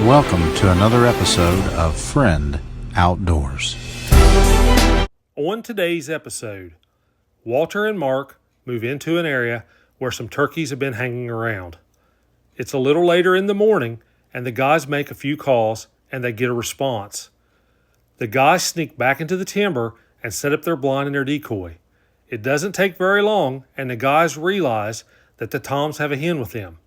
welcome to another episode of Friend Outdoors. On today's episode, Walter and Mark move into an area where some turkeys have been hanging around. It's a little later in the morning, and the guys make a few calls, and they get a response. The guys sneak back into the timber and set up their blind and their decoy. It doesn't take very long, and the guys realize that the toms have a hen with them.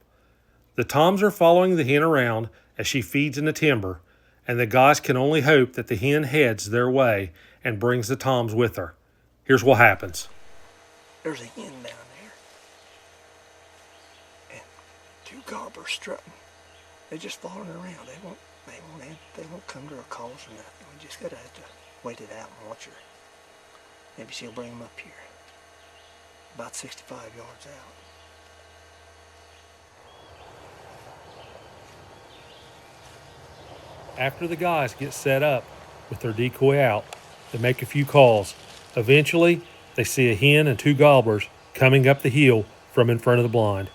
The toms are following the hen around as she feeds in the timber, and the guys can only hope that the hen heads their way and brings the toms with her. Here's what happens. There's a hen down there, and two gobblers strutting. They're just following her around. They won't come to her calls or nothing. We just gotta have to wait it out and watch her. Maybe she'll bring them up here. About 65 yards out. After the guys get set up with their decoy out, they make a few calls. Eventually, they see a hen and two gobblers coming up the hill from in front of the blind.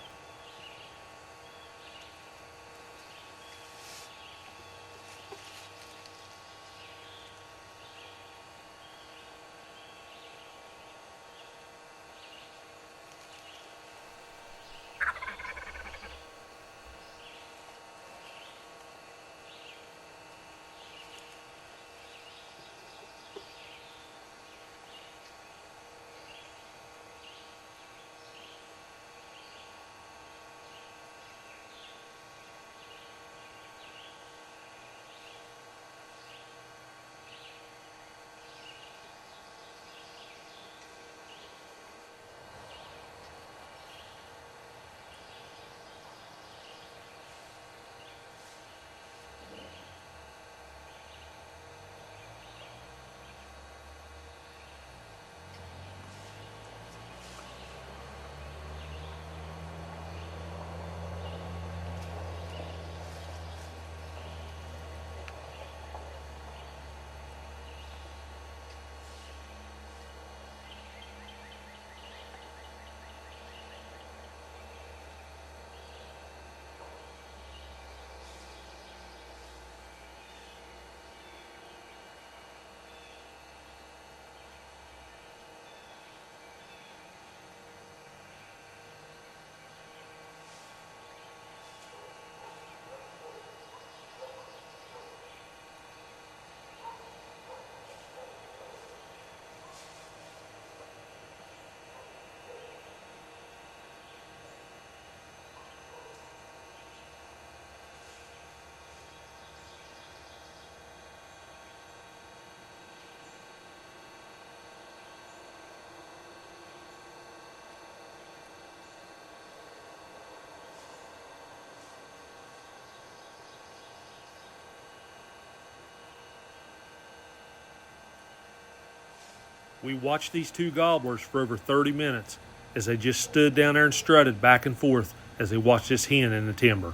We watched these two gobblers for over 30 minutes as they just stood down there and strutted back and forth as they watched this hen in the timber.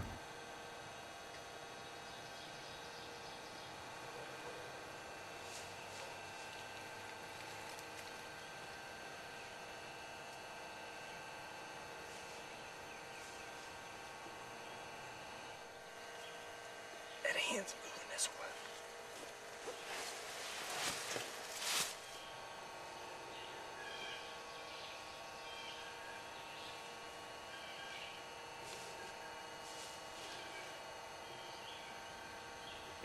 That hen's moving this way.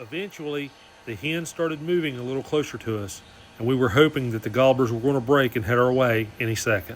Eventually, the hen started moving a little closer to us, and we were hoping that the gobblers were going to break and head our way any second.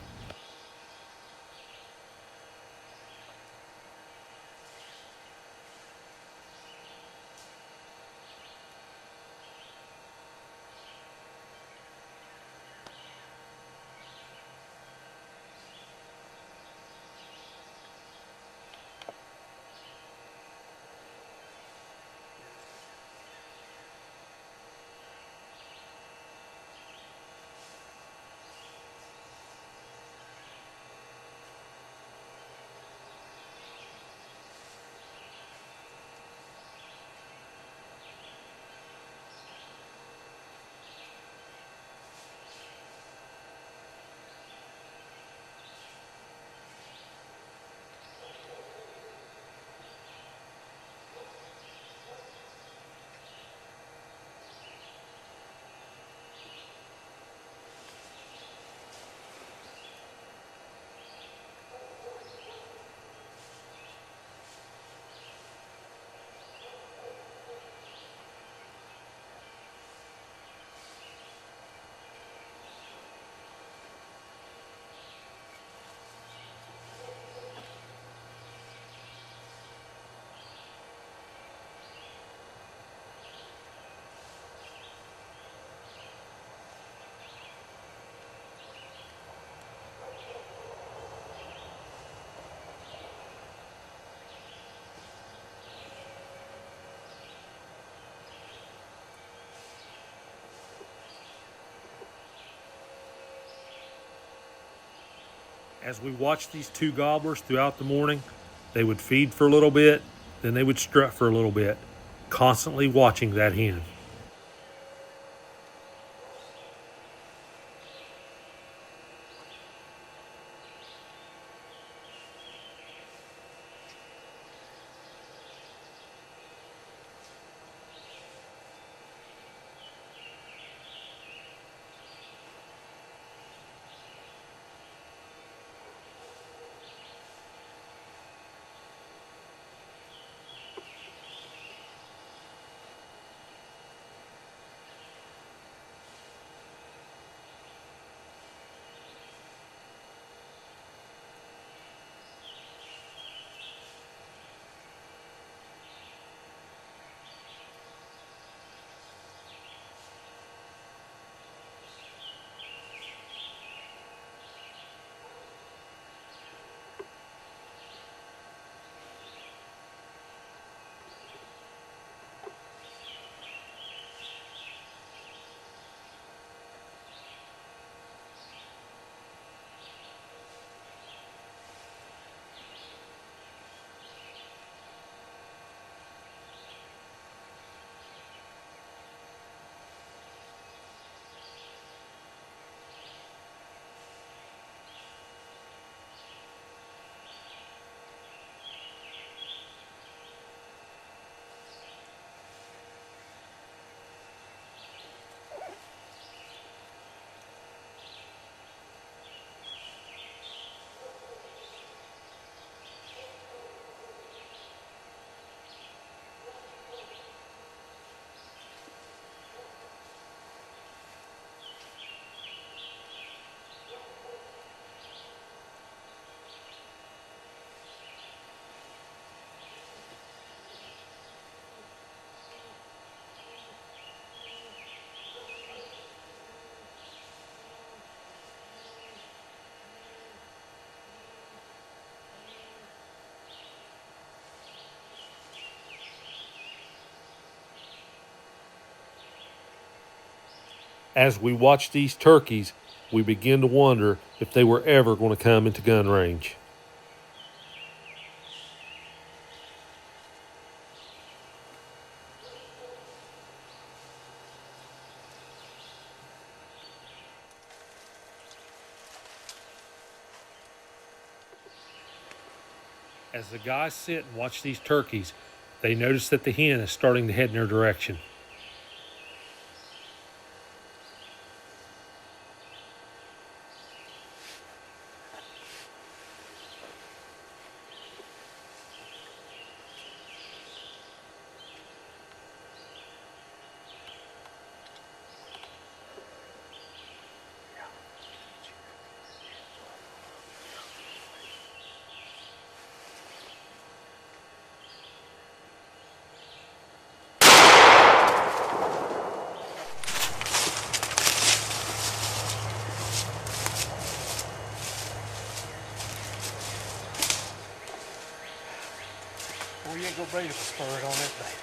As we watched these two gobblers throughout the morning, they would feed for a little bit, then they would strut for a little bit, constantly watching that hen. As we watched these turkeys, we began to wonder if they were ever going to come into gun range. As the guys sit and watch these turkeys, they notice that the hen is starting to head in their direction. Well, you ain't gonna break a spur on this baby.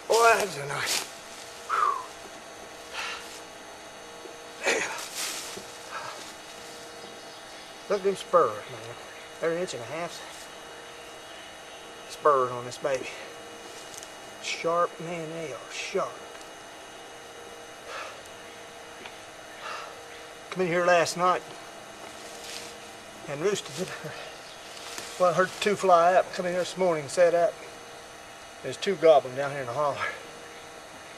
Boy, that's a nice. Look at them spurs, man. They're an inch and a half spurs on this baby. Sharp, man, they are sharp. Come in here last night and roosted. Well, I heard two fly up. Come in here this morning and sat up. There's two gobbling down here in the holler.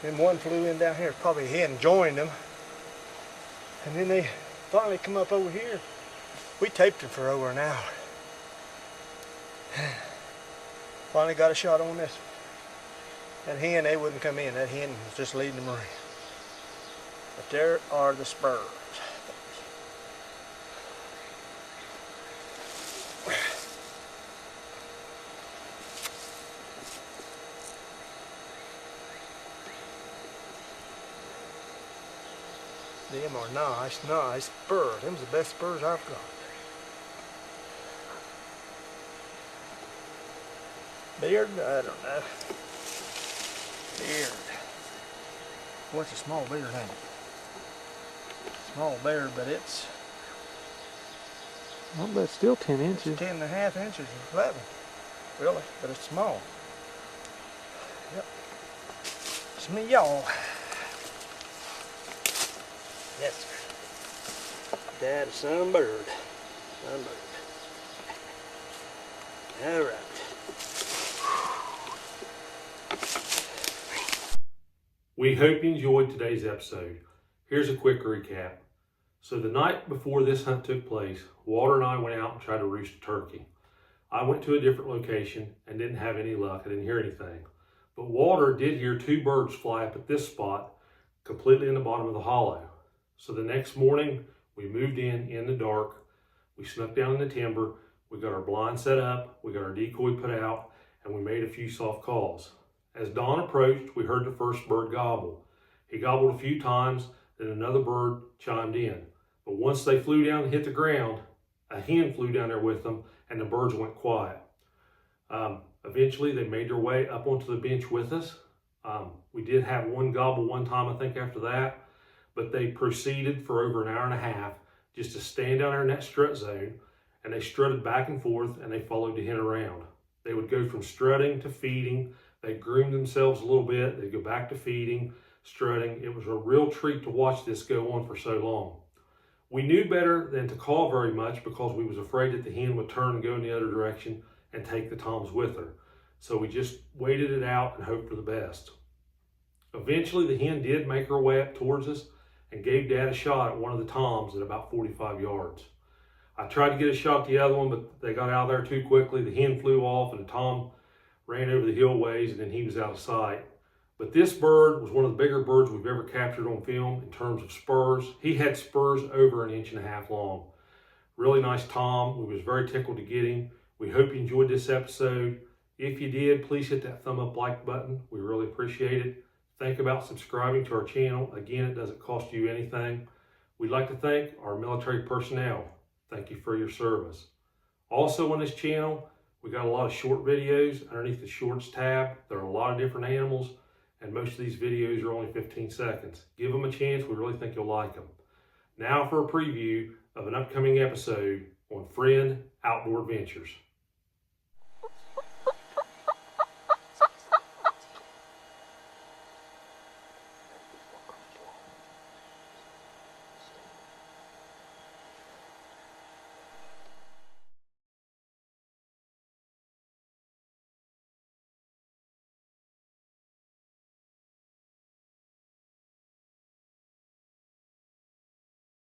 Then one flew in down here, probably a hen joined them. And then they finally come up over here. We taped it for over an hour. Finally got a shot on this one. That hen, they wouldn't come in. That hen was just leading them around. But there are the spurs. Them are nice, nice spurs. Them's the best spurs I've got. Beard? I don't know. Beard. What's a small beard, ain't it? small bear, but it's Well, but still 10 inches. 10.5 inches, 11, really, but it's small. Yep. It's me, y'all. Yes, sir. Dad, son, bird. Son, bird. All right. We hope you enjoyed today's episode. Here's a quick recap. So the night before this hunt took place, Walter and I went out and tried to roost a turkey. I went to a different location and didn't have any luck. I didn't hear anything. But Walter did hear 2 birds fly up at this spot, completely in the bottom of the hollow. So the next morning, we moved in the dark. We snuck down in the timber. We got our blind set up. We got our decoy put out, and we made a few soft calls. As dawn approached, we heard the first bird gobble. He gobbled a few times, then another bird chimed in. But once they flew down and hit the ground, a hen flew down there with them, and the birds went quiet. Eventually, they made their way up onto the bench with us. We did have one gobble one time, I think, after that, but they proceeded for over an hour and a half just to stand down there in that strut zone, and they strutted back and forth, and they followed the hen around. They would go from strutting to feeding. They groomed themselves a little bit. They'd go back to feeding, strutting. It was a real treat to watch this go on for so long. We knew better than to call very much because we was afraid that the hen would turn and go in the other direction and take the toms with her. So we just waited it out and hoped for the best. Eventually, the hen did make her way up towards us and gave Dad a shot at one of the toms at about 45 yards. I tried to get a shot at the other one, but they got out of there too quickly. The hen flew off and the tom ran over the hill ways, and then he was out of sight. But this bird was one of the bigger birds we've ever captured on film in terms of spurs. He had spurs over 1.5 inches long. Really nice tom. We was very tickled to get him. We hope you enjoyed this episode. If you did, please hit that thumb up like button. We really appreciate it. Think about subscribing to our channel. Again, it doesn't cost you anything. We'd like to thank our military personnel. Thank you for your service. Also on this channel, we got a lot of short videos underneath the shorts tab. There are a lot of different animals, and most of these videos are only 15 seconds. Give them a chance. We really think you'll like them. Now for a preview of an upcoming episode on Friend Outdoor Adventures.